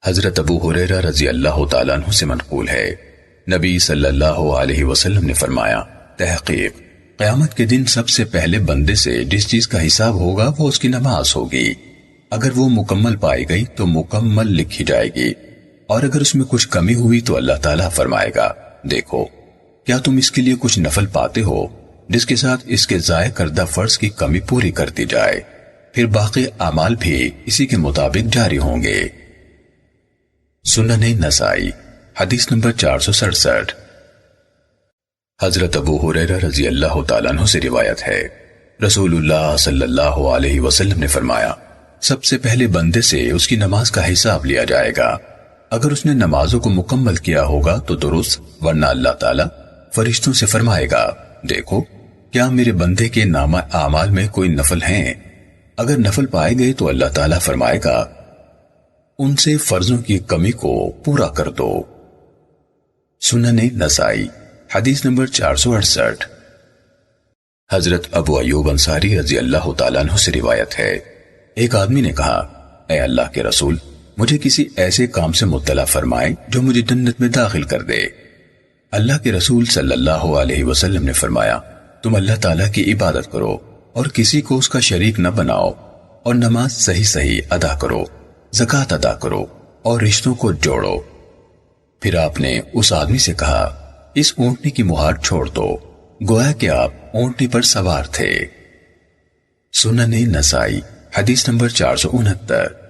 حضرت ابو ہریرہ رضی اللہ تعالیٰ عنہ سے منقول ہے، نبی صلی اللہ علیہ وسلم نے فرمایا، تحقیق قیامت کے دن سب سے پہلے بندے سے جس چیز کا حساب ہوگا وہ اس کی نماز ہوگی۔ اگر وہ مکمل پائی گئی تو مکمل لکھی جائے گی، اور اگر اس میں کچھ کمی ہوئی تو اللہ تعالیٰ فرمائے گا، دیکھو کیا تم اس کے لیے کچھ نفل پاتے ہو جس کے ساتھ اس کے ضائع کردہ فرض کی کمی پوری کر دی جائے، پھر باقی اعمال بھی اسی کے مطابق جاری ہوں گے۔ سنن نسائی حدیث نمبر 467۔ حضرت ابو ہریرہ رضی اللہ تعالیٰ عنہ سے روایت ہے، رسول اللہ صلی اللہ علیہ وسلم نے فرمایا، سب سے پہلے بندے سے اس کی نماز کا حساب لیا جائے گا۔ اگر اس نے نمازوں کو مکمل کیا ہوگا تو درست، ورنہ اللہ تعالیٰ فرشتوں سے فرمائے گا، دیکھو کیا میرے بندے کے نامہ اعمال میں کوئی نفل ہیں؟ اگر نفل پائے گئے تو اللہ تعالیٰ فرمائے گا، ان سے فرضوں کی کمی کو پورا کر دو۔ سنن نسائی حدیث نمبر 468۔ حضرت ابو ایوب انصاری رضی اللہ تعالیٰ عنہ سے روایت ہے، ایک آدمی نے کہا، اے اللہ کے رسول، مجھے کسی ایسے کام سے مطلع فرمائے جو مجھے جنت میں داخل کر دے۔ اللہ کے رسول صلی اللہ علیہ وسلم نے فرمایا، تم اللہ تعالیٰ کی عبادت کرو اور کسی کو اس کا شریک نہ بناؤ، اور نماز صحیح صحیح ادا کرو، زکوٰۃ ادا کرو اور رشتوں کو جوڑو۔ پھر آپ نے اس آدمی سے کہا، اس اونٹنی کی مہار چھوڑ دو، گویا کہ آپ اونٹنی پر سوار تھے۔ سنن نسائی حدیث نمبر 469۔